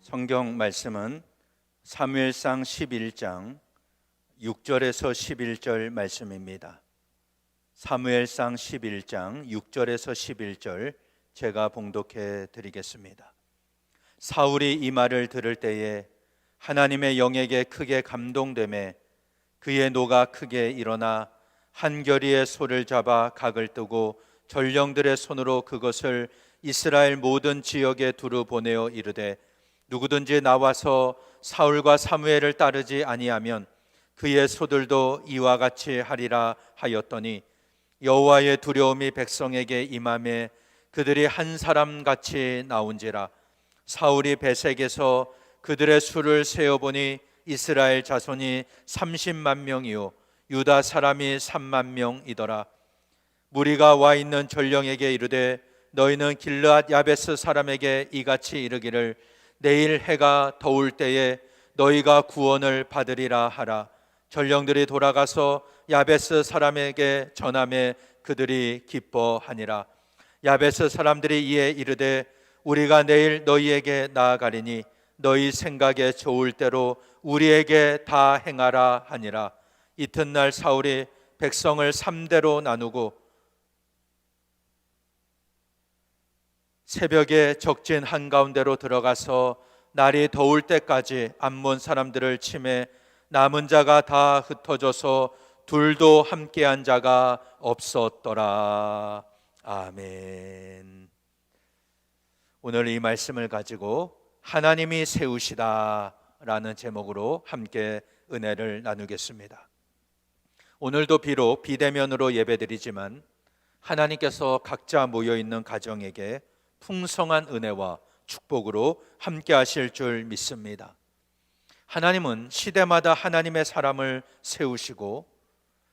성경 말씀은 사무엘상 11장 6절에서 11절 말씀입니다. 사무엘상 11장 6절에서 11절 제가 봉독해 드리겠습니다. 사울이 이 말을 들을 때에 하나님의 영에게 크게 감동되매 그의 노가 크게 일어나 한 겨리의 소를 잡아 각을 뜨고 전령들의 손으로 그것을 이스라엘 모든 지역에 두루 보내어 이르되 누구든지 나와서 사울과 사무엘을 따르지 아니하면 그의 소들도 이와 같이 하리라 하였더니 여호와의 두려움이 백성에게 임하매 그들이 한 사람같이 나온지라. 사울이 베색에서 그들의 수를 세어보니 이스라엘 자손이 30만 명이요 유다 사람이 3만 명이더라. 무리가 와 있는 전령에게 이르되 너희는 길르앗 야베스 사람에게 이같이 이르기를 내일 해가 더울 때에 너희가 구원을 받으리라 하라. 전령들이 돌아가서 야베스 사람에게 전하매 그들이 기뻐하니라. 야베스 사람들이 이에 이르되 우리가 내일 너희에게 나아가리니 너희 생각에 좋을 대로 우리에게 다 행하라 하니라. 이튿날 사울이 백성을 3대로 나누고 새벽에 적진 한가운데로 들어가서 날이 더울 때까지 암몬 사람들을 치매 남은 자가 다 흩어져서 둘도 함께한 자가 없었더라. 아멘. 오늘 이 말씀을 가지고 하나님이 세우시다 라는 제목으로 함께 은혜를 나누겠습니다. 오늘도 비록 비대면으로 예배드리지만 하나님께서 각자 모여있는 가정에게 풍성한 은혜와 축복으로 함께 하실 줄 믿습니다. 하나님은 시대마다 하나님의 사람을 세우시고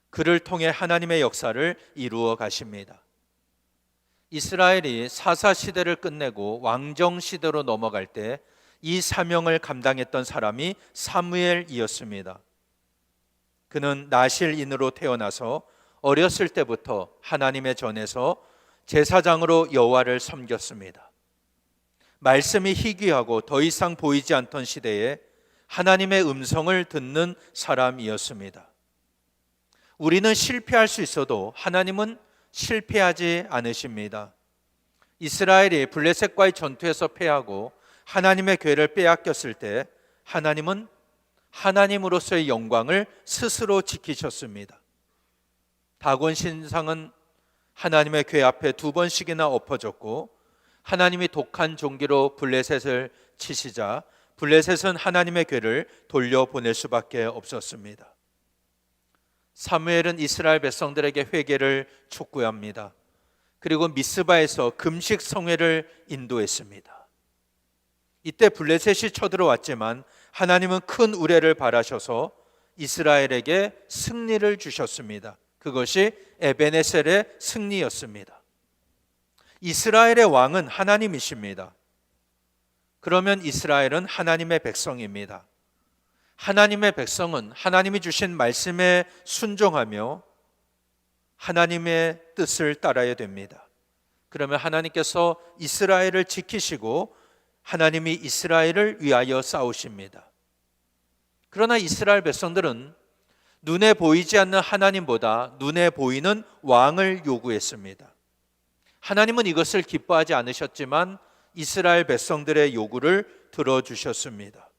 그를 통해 하나님의 역사를 이루어 가십니다. 이스라엘이 사사시대를 끝내고 왕정시대로 넘어갈 때 이 사명을 감당했던 사람이 사무엘이었습니다. 그는 나실인으로 태어나서 어렸을 때부터 하나님의 전에서 제사장으로 여호와를 섬겼습니다. 말씀이 희귀하고 더 이상 보이지 않던 시대에 하나님의 음성을 듣는 사람이었습니다. 우리는 실패할 수 있어도 하나님은 실패하지 않으십니다. 이스라엘이 블레셋과의 전투에서 패하고 하나님의 궤를 빼앗겼을 때 하나님은 하나님으로서의 영광을 스스로 지키셨습니다. 다곤 신상은 하나님의 궤 앞에 2번씩이나 엎어졌고 하나님이 독한 종기로 블레셋을 치시자 블레셋은 하나님의 궤를 돌려보낼 수밖에 없었습니다. 사무엘은 이스라엘 백성들에게 회개를 촉구합니다. 그리고 미스바에서 금식 성회를 인도했습니다. 이때 블레셋이 쳐들어왔지만 하나님은 큰 우레를 바라셔서 이스라엘에게 승리를 주셨습니다. 그것이 에베네셀의 승리였습니다. 이스라엘의 왕은 하나님이십니다. 그러면 이스라엘은 하나님의 백성입니다. 하나님의 백성은 하나님이 주신 말씀에 순종하며 하나님의 뜻을 따라야 됩니다. 그러면 하나님께서 이스라엘을 지키시고 하나님이 이스라엘을 위하여 싸우십니다. 그러나 이스라엘 백성들은 눈에 보이지 않는 하나님보다 눈에 보이는 왕을 요구했습니다. 하나님은 이것을 기뻐하지 않으셨지만 이스라엘 백성들의 요구를 들어주셨습니다.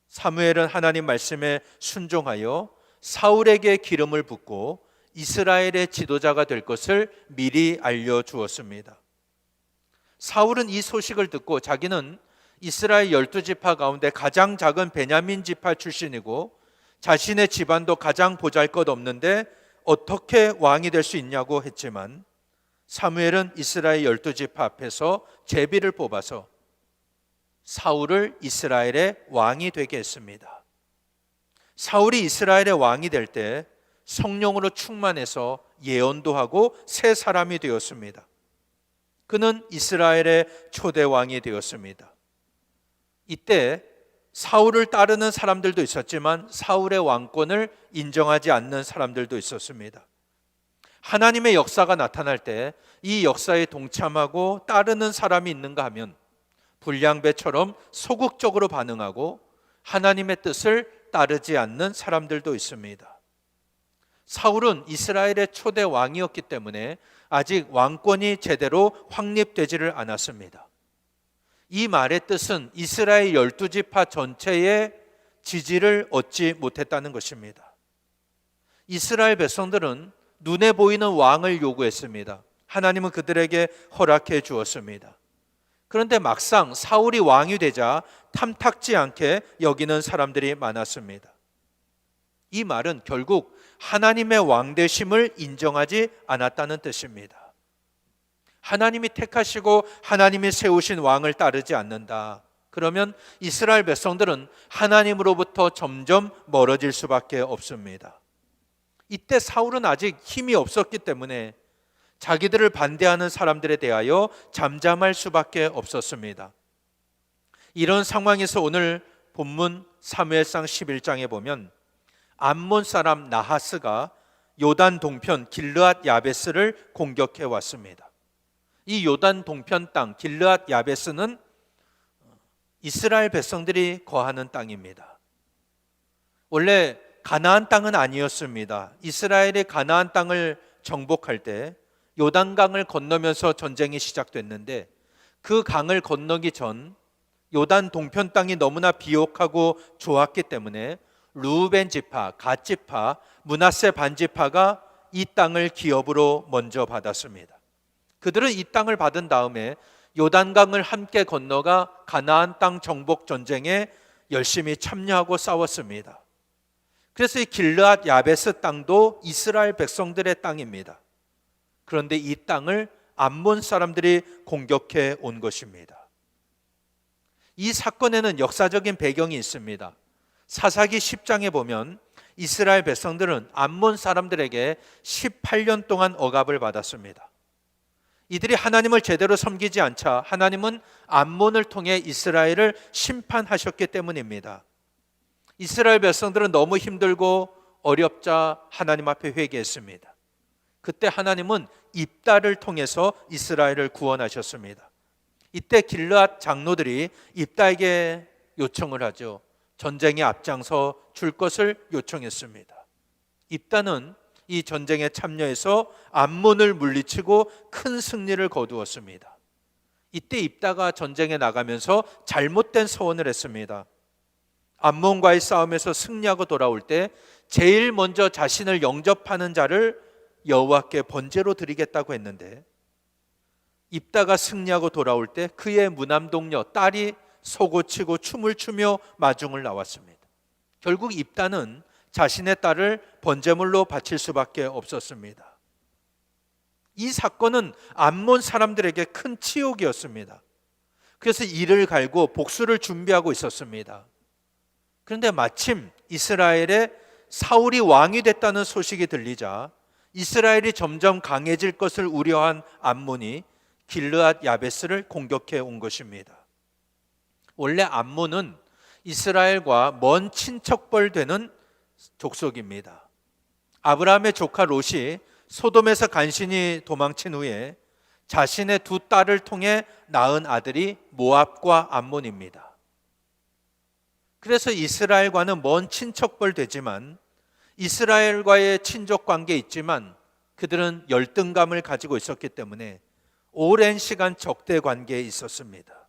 사무엘은 하나님 말씀에 순종하여 사울에게 기름을 붓고 이스라엘의 지도자가 될 것을 미리 알려주었습니다. 사울은 이 소식을 듣고 자기는 이스라엘 12지파 가운데 가장 작은 베냐민 지파 출신이고 자신의 집안도 가장 보잘것없는데 어떻게 왕이 될 수 있냐고 했지만 사무엘은 이스라엘 12지파 앞에서 제비를 뽑아서 사울을 이스라엘의 왕이 되게 했습니다. 사울이 이스라엘의 왕이 될 때 성령으로 충만해서 예언도 하고 새 사람이 되었습니다. 그는 이스라엘의 초대 왕이 되었습니다. 이때 사울을 따르는 사람들도 있었지만 사울의 왕권을 인정하지 않는 사람들도 있었습니다. 하나님의 역사가 나타날 때 이 역사에 동참하고 따르는 사람이 있는가 하면 불량배처럼 소극적으로 반응하고 하나님의 뜻을 따르지 않는 사람들도 있습니다. 사울은 이스라엘의 초대 왕이었기 때문에 아직 왕권이 제대로 확립되지를 않았습니다. 이 말의 뜻은 이스라엘 12지파 전체의 지지를 얻지 못했다는 것입니다. 이스라엘 백성들은 눈에 보이는 왕을 요구했습니다. 하나님은 그들에게 허락해 주었습니다. 그런데 막상 사울이 왕이 되자 탐탁지 않게 여기는 사람들이 많았습니다. 이 말은 결국 하나님의 왕되심을 인정하지 않았다는 뜻입니다. 하나님이 택하시고 하나님이 세우신 왕을 따르지 않는다. 그러면 이스라엘 백성들은 하나님으로부터 점점 멀어질 수밖에 없습니다. 이때 사울은 아직 힘이 없었기 때문에 자기들을 반대하는 사람들에 대하여 잠잠할 수밖에 없었습니다. 이런 상황에서 오늘 본문 사무엘상 11장에 보면 암몬 사람 나하스가 요단 동편 길르앗 야베스를 공격해 왔습니다. 이 요단 동편 땅 길르앗 야베스는 이스라엘 백성들이 거하는 땅입니다. 원래 가나안 땅은 아니었습니다. 이스라엘이 가나안 땅을 정복할 때 요단강을 건너면서 전쟁이 시작됐는데 그 강을 건너기 전 요단 동편 땅이 너무나 비옥하고 좋았기 때문에 르우벤 지파, 갓 지파, 므낫세 반 지파가 이 땅을 기업으로 먼저 받았습니다. 그들은 이 땅을 받은 다음에 요단강을 함께 건너가 가나안 땅 정복 전쟁에 열심히 참여하고 싸웠습니다. 그래서 이 길르앗 야베스 땅도 이스라엘 백성들의 땅입니다. 그런데 이 땅을 암몬 사람들이 공격해 온 것입니다. 이 사건에는 역사적인 배경이 있습니다. 사사기 10장에 보면 이스라엘 백성들은 암몬 사람들에게 18년 동안 억압을 받았습니다. 이들이 하나님을 제대로 섬기지 않자 하나님은 암몬을 통해 이스라엘을 심판하셨기 때문입니다. 이스라엘 백성들은 너무 힘들고 어렵자 하나님 앞에 회개했습니다. 그때 하나님은 입다를 통해서 이스라엘을 구원하셨습니다. 이때 길르앗 장로들이 입다에게 요청을 하죠. 전쟁에 앞장서 줄 것을 요청했습니다. 입다는 이 전쟁에 참여해서 암몬을 물리치고 큰 승리를 거두었습니다. 이때 입다가 전쟁에 나가면서 잘못된 서원을 했습니다. 암몬과의 싸움에서 승리하고 돌아올 때 제일 먼저 자신을 영접하는 자를 여호와께 번제로 드리겠다고 했는데 입다가 승리하고 돌아올 때 그의 무남동녀 딸이 소고치고 춤을 추며 마중을 나왔습니다. 결국 입다는 자신의 딸을 번제물로 바칠 수밖에 없었습니다. 이 사건은 암몬 사람들에게 큰 치욕이었습니다. 그래서 이를 갈고 복수를 준비하고 있었습니다. 그런데 마침 이스라엘에 사울이 왕이 됐다는 소식이 들리자 이스라엘이 점점 강해질 것을 우려한 암몬이 길르앗 야베스를 공격해 온 것입니다. 원래 암몬은 이스라엘과 먼 친척벌 되는 족속입니다. 아브라함의 조카 롯이 소돔에서 간신히 도망친 후에 자신의 두 딸을 통해 낳은 아들이 모압과 암몬입니다. 그래서 이스라엘과는 먼 친척벌 되지만 이스라엘과의 친족 관계에 있지만 그들은 열등감을 가지고 있었기 때문에 오랜 시간 적대 관계에 있었습니다.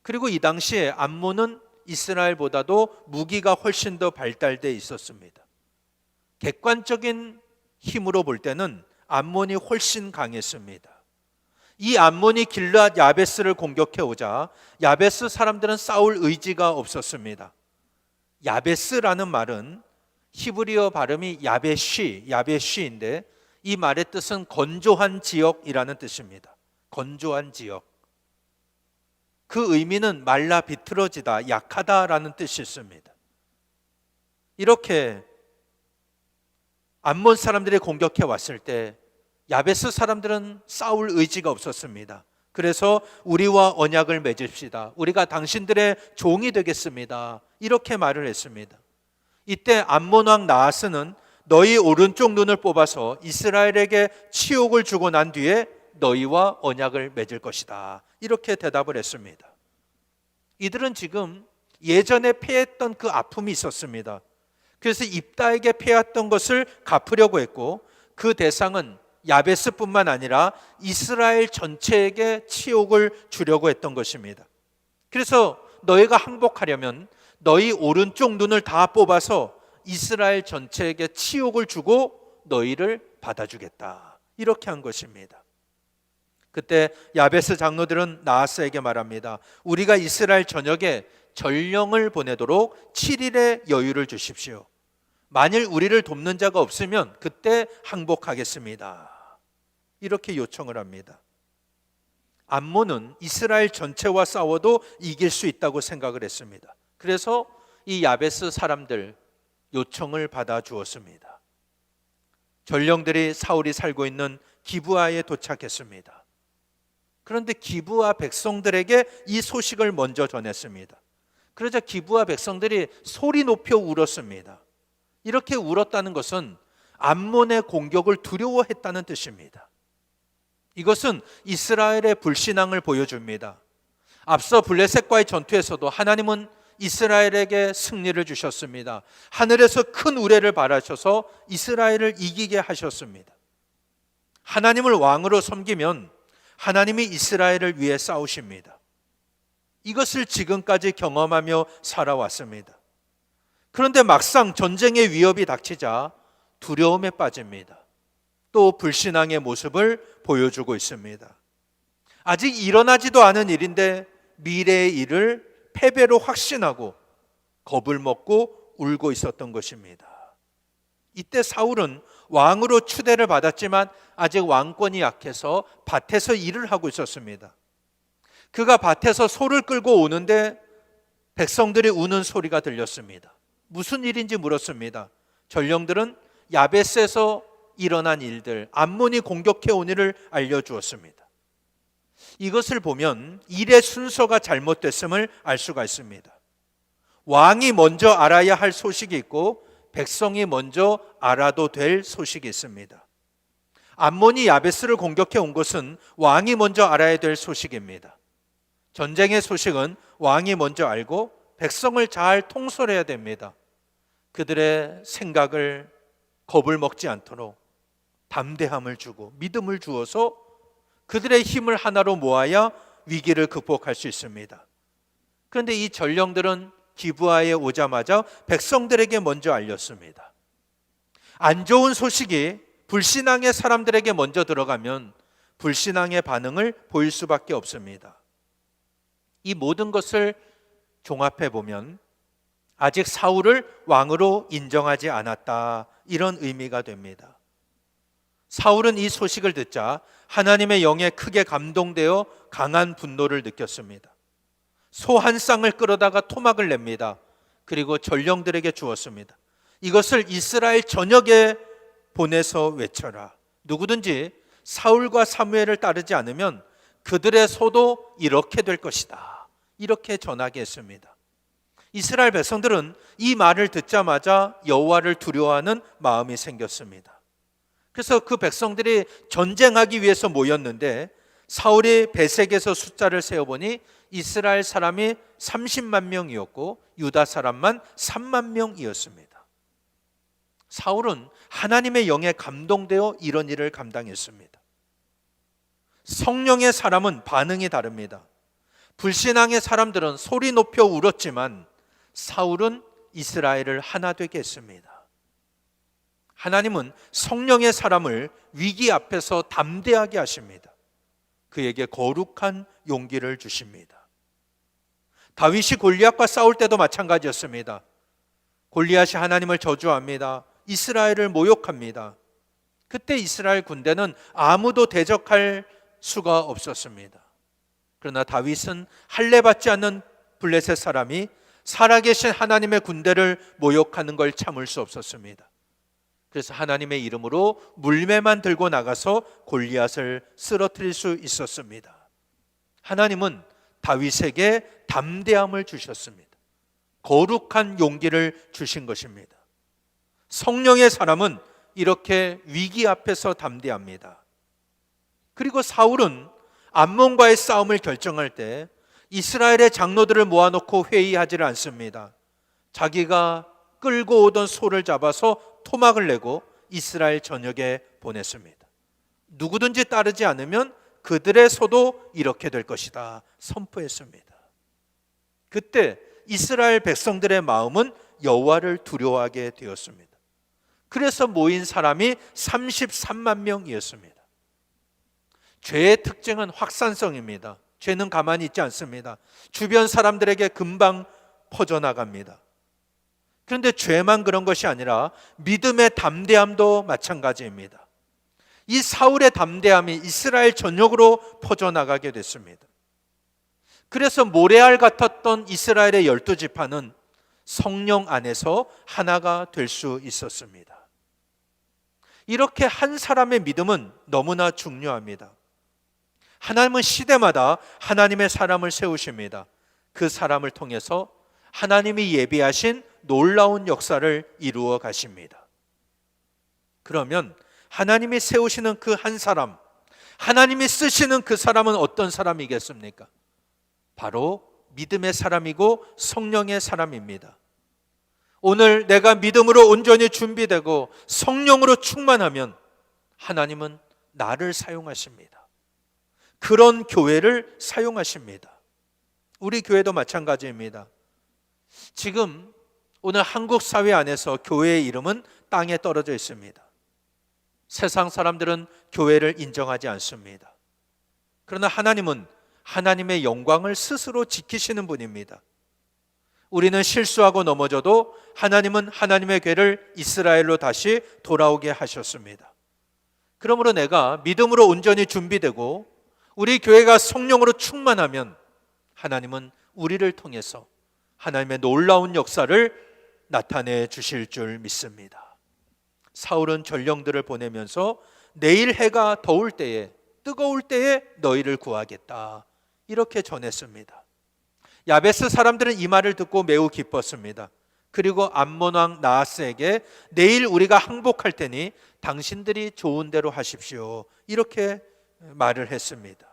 그리고 이 당시에 암몬은 이스라엘보다도 무기가 훨씬 더 발달되어 있었습니다. 객관적인 힘으로 볼 때는 암몬이 훨씬 강했습니다. 이 암몬이 길르앗 야베스를 공격해 오자 야베스 사람들은 싸울 의지가 없었습니다. 야베스라는 말은 히브리어 발음이 야베쉬인데 이 말의 뜻은 건조한 지역이라는 뜻입니다. 건조한 지역. 그 의미는 말라 비틀어지다, 약하다라는 뜻이 있습니다. 이렇게 암몬 사람들이 공격해 왔을 때 야베스 사람들은 싸울 의지가 없었습니다. 그래서 우리와 언약을 맺읍시다. 우리가 당신들의 종이 되겠습니다. 이렇게 말을 했습니다. 이때 암몬 왕 나하스는 너희 오른쪽 눈을 뽑아서 이스라엘에게 치욕을 주고 난 뒤에 너희와 언약을 맺을 것이다. 이렇게 대답을 했습니다. 이들은 지금 예전에 패했던 그 아픔이 있었습니다. 그래서 입다에게 패했던 것을 갚으려고 했고, 그 대상은 야베스뿐만 아니라 이스라엘 전체에게 치욕을 주려고 했던 것입니다. 그래서 너희가 항복하려면 너희 오른쪽 눈을 다 뽑아서 이스라엘 전체에게 치욕을 주고 너희를 받아주겠다, 이렇게 한 것입니다. 그때 야베스 장로들은 나하스에게 말합니다. 우리가 이스라엘 전역에 전령을 보내도록 7일의 여유를 주십시오. 만일 우리를 돕는 자가 없으면 그때 항복하겠습니다, 이렇게 요청을 합니다. 암몬은 이스라엘 전체와 싸워도 이길 수 있다고 생각을 했습니다. 그래서 이 야베스 사람들 요청을 받아 주었습니다. 전령들이 사울이 살고 있는 기브아에 도착했습니다. 그런데 기브아 백성들에게 이 소식을 먼저 전했습니다. 그러자 기브아 백성들이 소리 높여 울었습니다. 이렇게 울었다는 것은 암몬의 공격을 두려워했다는 뜻입니다. 이것은 이스라엘의 불신앙을 보여줍니다. 앞서 블레셋과의 전투에서도 하나님은 이스라엘에게 승리를 주셨습니다. 하늘에서 큰 우레를 발하셔서 이스라엘을 이기게 하셨습니다. 하나님을 왕으로 섬기면 하나님이 이스라엘을 위해 싸우십니다. 이것을 지금까지 경험하며 살아왔습니다. 그런데 막상 전쟁의 위협이 닥치자 두려움에 빠집니다. 또 불신앙의 모습을 보여주고 있습니다. 아직 일어나지도 않은 일인데 미래의 일을 패배로 확신하고 겁을 먹고 울고 있었던 것입니다. 이때 사울은 왕으로 추대를 받았지만 아직 왕권이 약해서 밭에서 일을 하고 있었습니다. 그가 밭에서 소를 끌고 오는데 백성들이 우는 소리가 들렸습니다. 무슨 일인지 물었습니다. 전령들은 야베스에서 일어난 일들, 암몬이 공격해 온 일을 알려주었습니다. 이것을 보면 일의 순서가 잘못됐음을 알 수가 있습니다. 왕이 먼저 알아야 할 소식이 있고 백성이 먼저 알아도 될 소식이 있습니다. 암몬이 야베스를 공격해 온 것은 왕이 먼저 알아야 될 소식입니다. 전쟁의 소식은 왕이 먼저 알고 백성을 잘 통솔해야 됩니다. 그들의 생각을 겁을 먹지 않도록 담대함을 주고 믿음을 주어서 그들의 힘을 하나로 모아야 위기를 극복할 수 있습니다. 그런데 이 전령들은 기브아에 오자마자 백성들에게 먼저 알렸습니다. 안 좋은 소식이 불신앙의 사람들에게 먼저 들어가면 불신앙의 반응을 보일 수밖에 없습니다. 이 모든 것을 종합해 보면 아직 사울을 왕으로 인정하지 않았다, 이런 의미가 됩니다. 사울은 이 소식을 듣자 하나님의 영에 크게 감동되어 강한 분노를 느꼈습니다. 소 한 쌍을 끌어다가 토막을 냅니다. 그리고 전령들에게 주었습니다. 이것을 이스라엘 전역에 보내서 외쳐라. 누구든지 사울과 사무엘을 따르지 않으면 그들의 소도 이렇게 될 것이다, 이렇게 전하게 했습니다. 이스라엘 백성들은 이 말을 듣자마자 여호와를 두려워하는 마음이 생겼습니다. 그래서 그 백성들이 전쟁하기 위해서 모였는데 사울이 베색에서 숫자를 세어보니 이스라엘 사람이 30만 명이었고 유다 사람만 3만 명이었습니다. 사울은 하나님의 영에 감동되어 이런 일을 감당했습니다. 성령의 사람은 반응이 다릅니다. 불신앙의 사람들은 소리 높여 울었지만 사울은 이스라엘을 하나 되게 했습니다. 하나님은 성령의 사람을 위기 앞에서 담대하게 하십니다. 그에게 거룩한 용기를 주십니다. 다윗이 골리앗과 싸울 때도 마찬가지였습니다. 골리앗이 하나님을 저주합니다. 이스라엘을 모욕합니다. 그때 이스라엘 군대는 아무도 대적할 수가 없었습니다. 그러나 다윗은 할례받지 않는 블레셋 사람이 살아계신 하나님의 군대를 모욕하는 걸 참을 수 없었습니다. 그래서 하나님의 이름으로 물매만 들고 나가서 골리앗을 쓰러뜨릴 수 있었습니다. 하나님은 다윗에게 담대함을 주셨습니다. 거룩한 용기를 주신 것입니다. 성령의 사람은 이렇게 위기 앞에서 담대합니다. 그리고 사울은 암몬과의 싸움을 결정할 때 이스라엘의 장로들을 모아놓고 회의하지를 않습니다. 자기가 끌고 오던 소를 잡아서 토막을 내고 이스라엘 전역에 보냈습니다. 누구든지 따르지 않으면 그들의 소도 이렇게 될 것이다 선포했습니다. 그때 이스라엘 백성들의 마음은 여호와를 두려워하게 되었습니다. 그래서 모인 사람이 33만 명이었습니다. 죄의 특징은 확산성입니다. 죄는 가만히 있지 않습니다. 주변 사람들에게 금방 퍼져나갑니다. 그런데 죄만 그런 것이 아니라 믿음의 담대함도 마찬가지입니다. 이 사울의 담대함이 이스라엘 전역으로 퍼져나가게 됐습니다. 그래서 모래알 같았던 이스라엘의 12지파는 성령 안에서 하나가 될 수 있었습니다. 이렇게 한 사람의 믿음은 너무나 중요합니다. 하나님은 시대마다 하나님의 사람을 세우십니다. 그 사람을 통해서 하나님이 예비하신 놀라운 역사를 이루어 가십니다. 그러면 하나님이 세우시는 그 한 사람, 하나님이 쓰시는 그 사람은 어떤 사람이겠습니까? 바로 믿음의 사람이고 성령의 사람입니다. 오늘 내가 믿음으로 온전히 준비되고 성령으로 충만하면 하나님은 나를 사용하십니다. 그런 교회를 사용하십니다. 우리 교회도 마찬가지입니다. 지금 오늘 한국 사회 안에서 교회의 이름은 땅에 떨어져 있습니다. 세상 사람들은 교회를 인정하지 않습니다. 그러나 하나님은 하나님의 영광을 스스로 지키시는 분입니다. 우리는 실수하고 넘어져도 하나님은 하나님의 궤를 이스라엘로 다시 돌아오게 하셨습니다. 그러므로 내가 믿음으로 온전히 준비되고 우리 교회가 성령으로 충만하면 하나님은 우리를 통해서 하나님의 놀라운 역사를 나타내 주실 줄 믿습니다. 사울은 전령들을 보내면서 내일 해가 더울 때에 뜨거울 때에 너희를 구하겠다 이렇게 전했습니다. 야베스 사람들은 이 말을 듣고 매우 기뻤습니다. 그리고 암몬 왕 나하스에게 내일 우리가 항복할 테니 당신들이 좋은 대로 하십시오 이렇게 말을 했습니다.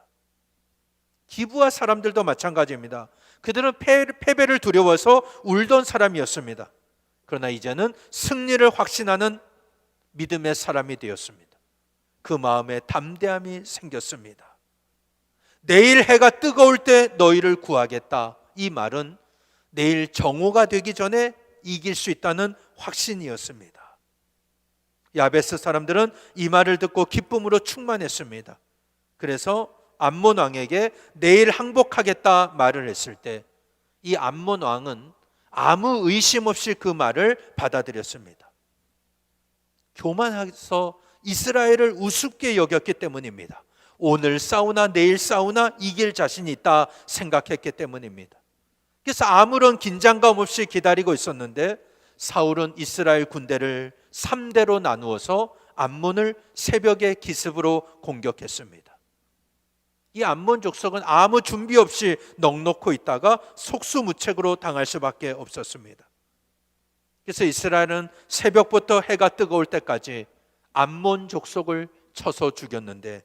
기브아 사람들도 마찬가지입니다. 그들은 패배를 두려워서 울던 사람이었습니다. 그러나 이제는 승리를 확신하는 믿음의 사람이 되었습니다. 그 마음에 담대함이 생겼습니다. 내일 해가 뜨거울 때 너희를 구하겠다. 이 말은 내일 정오가 되기 전에 이길 수 있다는 확신이었습니다. 야베스 사람들은 이 말을 듣고 기쁨으로 충만했습니다. 그래서 암몬 왕에게 내일 항복하겠다 말을 했을 때 이 암몬 왕은 아무 의심 없이 그 말을 받아들였습니다. 교만해서 이스라엘을 우습게 여겼기 때문입니다. 오늘 싸우나 내일 싸우나 이길 자신이 있다 생각했기 때문입니다. 그래서 아무런 긴장감 없이 기다리고 있었는데 사울은 이스라엘 군대를 3대로 나누어서 암몬을 새벽에 기습으로 공격했습니다. 이 암몬 족속은 아무 준비 없이 넋놓고 있다가 속수무책으로 당할 수밖에 없었습니다. 그래서 이스라엘은 새벽부터 해가 뜨거울 때까지 암몬 족속을 쳐서 죽였는데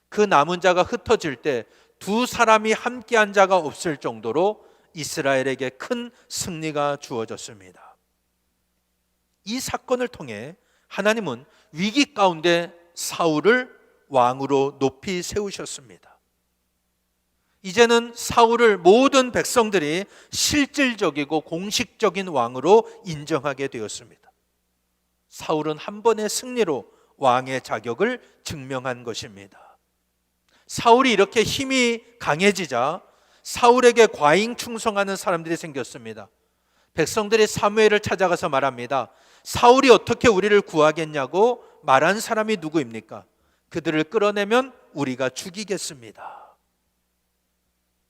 그 남은 자가 흩어질 때 두 사람이 함께한 자가 없을 정도로 이스라엘에게 큰 승리가 주어졌습니다. 이 사건을 통해 하나님은 위기 가운데 사울을 왕으로 높이 세우셨습니다. 이제는 사울을 모든 백성들이 실질적이고 공식적인 왕으로 인정하게 되었습니다. 사울은 한 번의 승리로 왕의 자격을 증명한 것입니다. 사울이 이렇게 힘이 강해지자 사울에게 과잉 충성하는 사람들이 생겼습니다. 백성들이 사무엘을 찾아가서 말합니다. 사울이 어떻게 우리를 구하겠냐고 말한 사람이 누구입니까? 그들을 끌어내면 우리가 죽이겠습니다.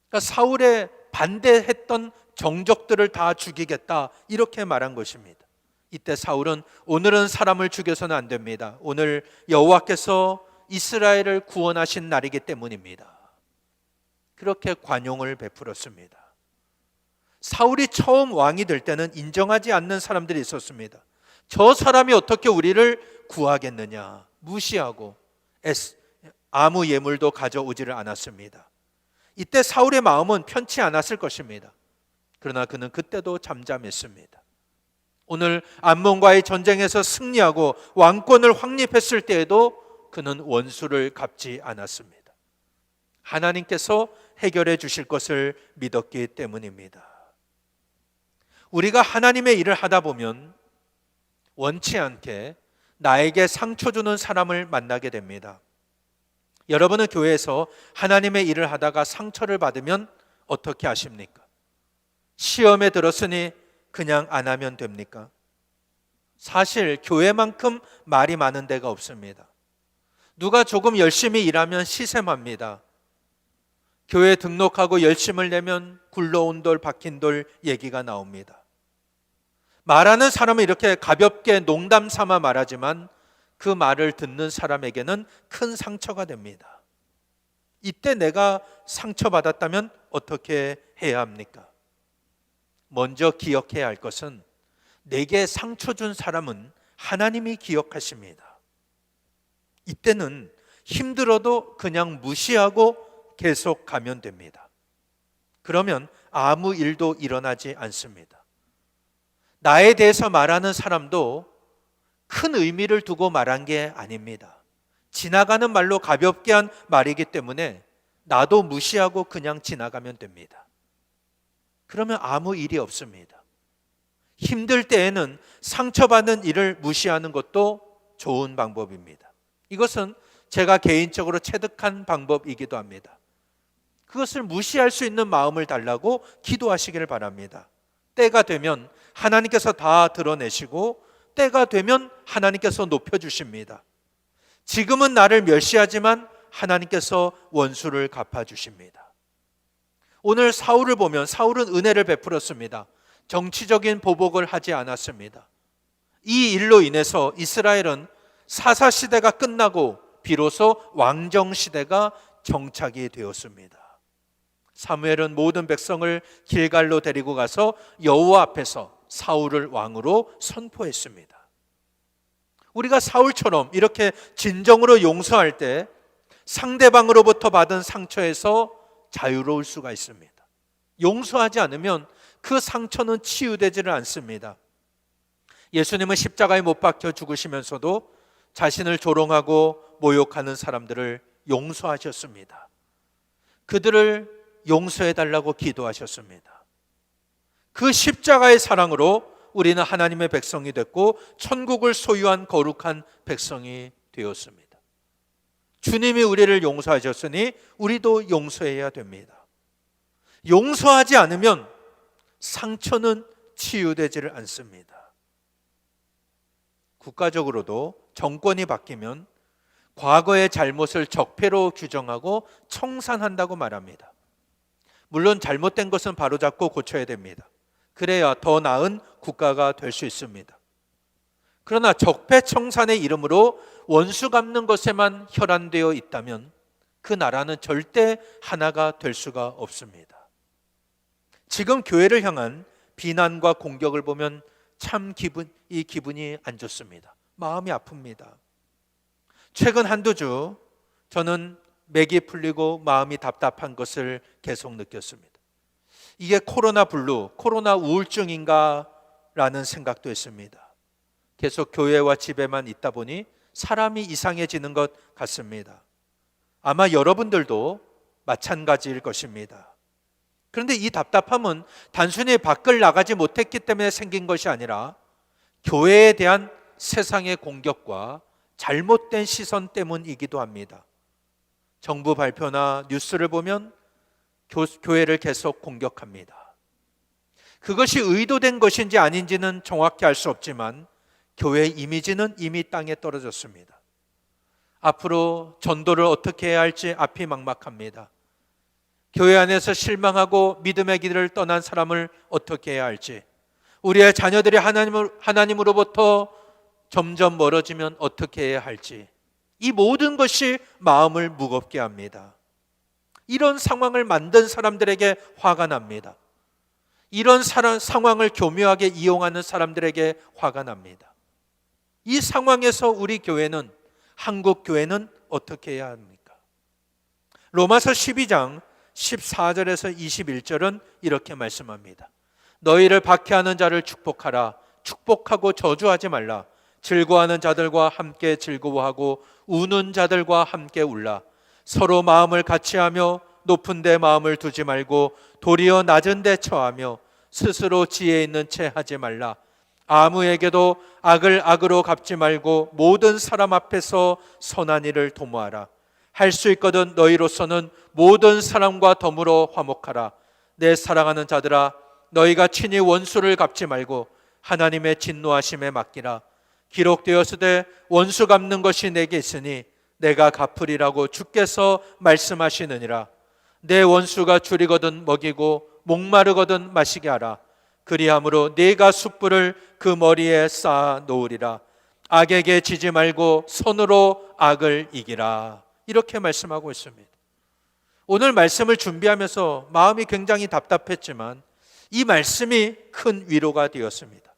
그러니까 사울에 반대했던 정적들을 다 죽이겠다 이렇게 말한 것입니다. 이때 사울은 오늘은 사람을 죽여서는 안 됩니다. 오늘 여호와께서 이스라엘을 구원하신 날이기 때문입니다. 그렇게 관용을 베풀었습니다. 사울이 처음 왕이 될 때는 인정하지 않는 사람들이 있었습니다. 저 사람이 어떻게 우리를 구하겠느냐 무시하고 아무 예물도 가져오지를 않았습니다. 이때 사울의 마음은 편치 않았을 것입니다. 그러나 그는 그때도 잠잠했습니다. 오늘 암몬과의 전쟁에서 승리하고 왕권을 확립했을 때에도 그는 원수를 갚지 않았습니다. 하나님께서 해결해 주실 것을 믿었기 때문입니다. 우리가 하나님의 일을 하다 보면 원치 않게 나에게 상처 주는 사람을 만나게 됩니다. 여러분은 교회에서 하나님의 일을 하다가 상처를 받으면 어떻게 하십니까? 시험에 들었으니 그냥 안 하면 됩니까? 사실 교회만큼 말이 많은 데가 없습니다. 누가 조금 열심히 일하면 시샘합니다. 교회 등록하고 열심을 내면 굴러온 돌 박힌 돌 얘기가 나옵니다. 말하는 사람은 이렇게 가볍게 농담 삼아 말하지만 그 말을 듣는 사람에게는 큰 상처가 됩니다. 이때 내가 상처받았다면 어떻게 해야 합니까? 먼저 기억해야 할 것은 내게 상처 준 사람은 하나님이 기억하십니다. 이때는 힘들어도 그냥 무시하고 계속 가면 됩니다. 그러면 아무 일도 일어나지 않습니다. 나에 대해서 말하는 사람도 큰 의미를 두고 말한 게 아닙니다. 지나가는 말로 가볍게 한 말이기 때문에 나도 무시하고 그냥 지나가면 됩니다. 그러면 아무 일이 없습니다. 힘들 때에는 상처받는 일을 무시하는 것도 좋은 방법입니다. 이것은 제가 개인적으로 체득한 방법이기도 합니다. 그것을 무시할 수 있는 마음을 달라고 기도하시기를 바랍니다. 때가 되면 하나님께서 다 드러내시고 때가 되면 하나님께서 높여주십니다. 지금은 나를 멸시하지만 하나님께서 원수를 갚아주십니다. 오늘 사울을 보면 사울은 은혜를 베풀었습니다. 정치적인 보복을 하지 않았습니다. 이 일로 인해서 이스라엘은 사사시대가 끝나고 비로소 왕정시대가 정착이 되었습니다. 사무엘은 모든 백성을 길갈로 데리고 가서 여호와 앞에서 사울을 왕으로 선포했습니다. 우리가 사울처럼 이렇게 진정으로 용서할 때 상대방으로부터 받은 상처에서 자유로울 수가 있습니다. 용서하지 않으면 그 상처는 치유되지를 않습니다. 예수님은 십자가에 못 박혀 죽으시면서도 자신을 조롱하고 모욕하는 사람들을 용서하셨습니다. 그들을 용서해달라고 기도하셨습니다. 그 십자가의 사랑으로 우리는 하나님의 백성이 됐고 천국을 소유한 거룩한 백성이 되었습니다. 주님이 우리를 용서하셨으니 우리도 용서해야 됩니다. 용서하지 않으면 상처는 치유되지를 않습니다. 국가적으로도 정권이 바뀌면 과거의 잘못을 적폐로 규정하고 청산한다고 말합니다. 물론 잘못된 것은 바로잡고 고쳐야 됩니다. 그래야 더 나은 국가가 될 수 있습니다. 그러나 적폐청산의 이름으로 원수 갚는 것에만 혈안되어 있다면 그 나라는 절대 하나가 될 수가 없습니다. 지금 교회를 향한 비난과 공격을 보면 참 기분이 안 좋습니다. 마음이 아픕니다. 최근 한두 주 저는 맥이 풀리고 마음이 답답한 것을 계속 느꼈습니다. 이게 코로나 블루, 코로나 우울증인가 라는 생각도 했습니다. 계속 교회와 집에만 있다 보니 사람이 이상해지는 것 같습니다. 아마 여러분들도 마찬가지일 것입니다. 그런데 이 답답함은 단순히 밖을 나가지 못했기 때문에 생긴 것이 아니라 교회에 대한 세상의 공격과 잘못된 시선 때문이기도 합니다. 정부 발표나 뉴스를 보면 교회를 계속 공격합니다. 그것이 의도된 것인지 아닌지는 정확히 알 수 없지만 교회의 이미지는 이미 땅에 떨어졌습니다. 앞으로 전도를 어떻게 해야 할지 앞이 막막합니다. 교회 안에서 실망하고 믿음의 길을 떠난 사람을 어떻게 해야 할지, 우리의 자녀들이 하나님으로부터 점점 멀어지면 어떻게 해야 할지, 이 모든 것이 마음을 무겁게 합니다. 이런 상황을 만든 사람들에게 화가 납니다. 이런 상황을 교묘하게 이용하는 사람들에게 화가 납니다. 이 상황에서 우리 교회는, 한국 교회는 어떻게 해야 합니까? 로마서 12장 14절에서 21절은 이렇게 말씀합니다. 너희를 박해하는 자를 축복하라. 축복하고 저주하지 말라. 즐거워하는 자들과 함께 즐거워하고 우는 자들과 함께 울라. 서로 마음을 같이하며 높은 데 마음을 두지 말고 도리어 낮은 데 처하며 스스로 지혜 있는 채 하지 말라. 아무에게도 악을 악으로 갚지 말고 모든 사람 앞에서 선한 일을 도모하라. 할 수 있거든 너희로서는 모든 사람과 더불어 화목하라. 내 사랑하는 자들아, 너희가 친히 원수를 갚지 말고 하나님의 진노하심에 맡기라. 기록되었으되 원수 갚는 것이 내게 있으니 내가 갚으리라고 주께서 말씀하시느니라. 내 원수가 줄이거든 먹이고 목마르거든 마시게 하라. 그리함으로 네가 숯불을 그 머리에 쌓아 놓으리라. 악에게 지지 말고 손으로 악을 이기라. 이렇게 말씀하고 있습니다. 오늘 말씀을 준비하면서 마음이 굉장히 답답했지만 이 말씀이 큰 위로가 되었습니다.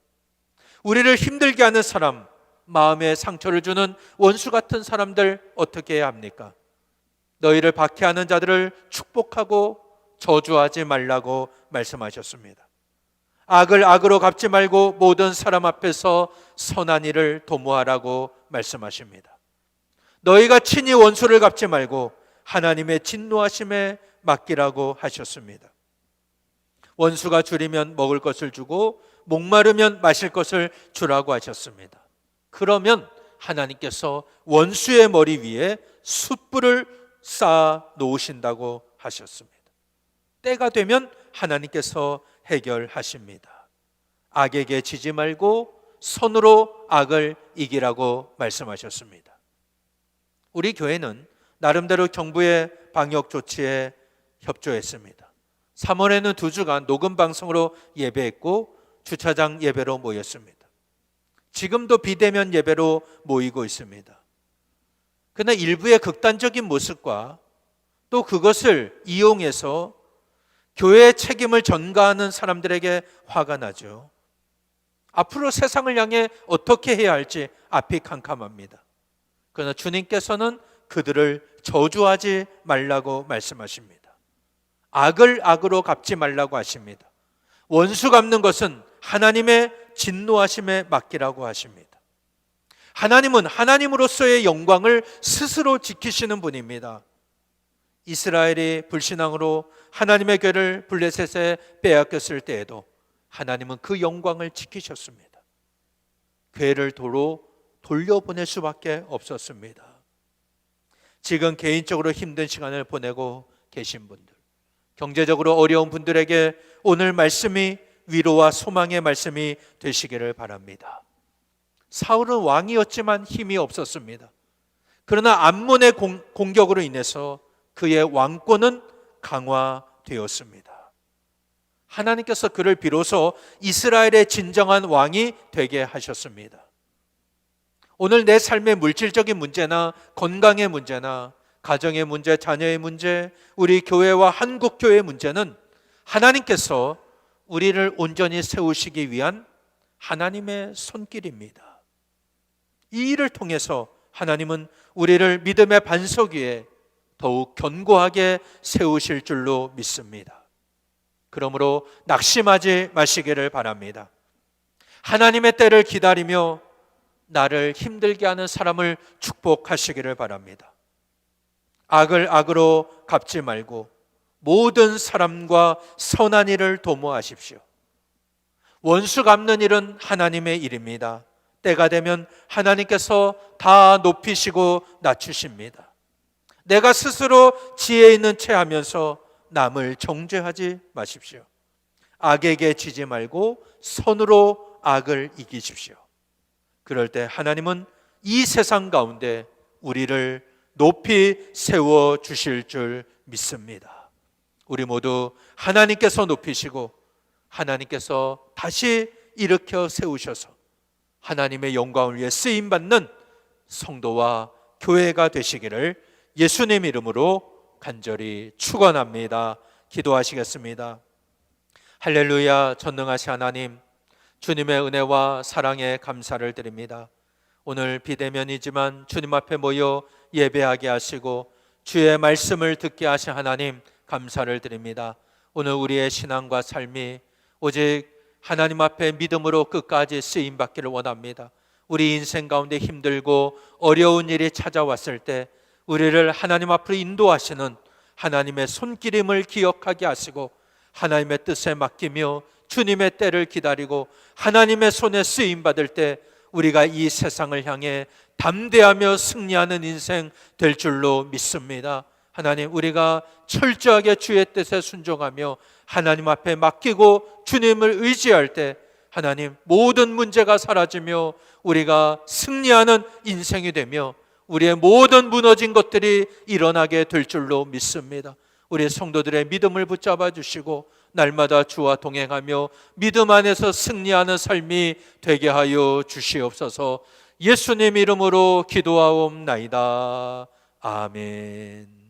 우리를 힘들게 하는 사람, 마음에 상처를 주는 원수 같은 사람들 어떻게 해야 합니까? 너희를 박해하는 자들을 축복하고 저주하지 말라고 말씀하셨습니다. 악을 악으로 갚지 말고 모든 사람 앞에서 선한 일을 도모하라고 말씀하십니다. 너희가 친히 원수를 갚지 말고 하나님의 진노하심에 맡기라고 하셨습니다. 원수가 줄이면 먹을 것을 주고 목마르면 마실 것을 주라고 하셨습니다. 그러면 하나님께서 원수의 머리 위에 숯불을 쌓아 놓으신다고 하셨습니다. 때가 되면 하나님께서 해결하십니다. 악에게 지지 말고 손으로 악을 이기라고 말씀하셨습니다. 우리 교회는 나름대로 정부의 방역 조치에 협조했습니다. 3월에는 2주간 녹음 방송으로 예배했고 주차장 예배로 모였습니다. 지금도 비대면 예배로 모이고 있습니다. 그러나 일부의 극단적인 모습과 또 그것을 이용해서 교회의 책임을 전가하는 사람들에게 화가 나죠. 앞으로 세상을 향해 어떻게 해야 할지 앞이 캄캄합니다. 그러나 주님께서는 그들을 저주하지 말라고 말씀하십니다. 악을 악으로 갚지 말라고 하십니다. 원수 갚는 것은 하나님의 진노하심에 맡기라고 하십니다. 하나님은 하나님으로서의 영광을 스스로 지키시는 분입니다. 이스라엘이 불신앙으로 하나님의 궤를 블레셋에 빼앗겼을 때에도 하나님은 그 영광을 지키셨습니다. 궤를 도로 돌려보낼 수밖에 없었습니다. 지금 개인적으로 힘든 시간을 보내고 계신 분들, 경제적으로 어려운 분들에게 오늘 말씀이 위로와 소망의 말씀이 되시기를 바랍니다. 사울은 왕이었지만 힘이 없었습니다. 그러나 암몬의 공격으로 인해서 그의 왕권은 강화되었습니다. 하나님께서 그를 비로소 이스라엘의 진정한 왕이 되게 하셨습니다. 오늘 내 삶의 물질적인 문제나 건강의 문제나 가정의 문제, 자녀의 문제, 우리 교회와 한국 교회의 문제는 하나님께서 우리를 온전히 세우시기 위한 하나님의 손길입니다. 이 일을 통해서 하나님은 우리를 믿음의 반석 위에 더욱 견고하게 세우실 줄로 믿습니다. 그러므로 낙심하지 마시기를 바랍니다. 하나님의 때를 기다리며 나를 힘들게 하는 사람을 축복하시기를 바랍니다. 악을 악으로 갚지 말고 모든 사람과 선한 일을 도모하십시오. 원수 갚는 일은 하나님의 일입니다. 때가 되면 하나님께서 다 높이시고 낮추십니다. 내가 스스로 지혜 있는 채 하면서 남을 정죄하지 마십시오. 악에게 지지 말고 선으로 악을 이기십시오. 그럴 때 하나님은 이 세상 가운데 우리를 높이 세워 주실 줄 믿습니다. 우리 모두 하나님께서 높이시고 하나님께서 다시 일으켜 세우셔서 하나님의 영광을 위해 쓰임받는 성도와 교회가 되시기를 예수님 이름으로 간절히 축원합니다. 기도하시겠습니다. 할렐루야. 전능하신 하나님, 주님의 은혜와 사랑에 감사를 드립니다. 오늘 비대면이지만 주님 앞에 모여 예배하게 하시고 주의 말씀을 듣게 하신 하나님, 감사를 드립니다. 오늘 우리의 신앙과 삶이 오직 하나님 앞에 믿음으로 끝까지 쓰임 받기를 원합니다. 우리 인생 가운데 힘들고 어려운 일이 찾아왔을 때 우리를 하나님 앞으로 인도하시는 하나님의 손길임을 기억하게 하시고 하나님의 뜻에 맡기며 주님의 때를 기다리고 하나님의 손에 쓰임 받을 때 우리가 이 세상을 향해 담대하며 승리하는 인생 될 줄로 믿습니다. 하나님, 우리가 철저하게 주의 뜻에 순종하며 하나님 앞에 맡기고 주님을 의지할 때 하나님, 모든 문제가 사라지며 우리가 승리하는 인생이 되며 우리의 모든 무너진 것들이 일어나게 될 줄로 믿습니다. 우리 성도들의 믿음을 붙잡아 주시고 날마다 주와 동행하며 믿음 안에서 승리하는 삶이 되게 하여 주시옵소서. 예수님 이름으로 기도하옵나이다. 아멘.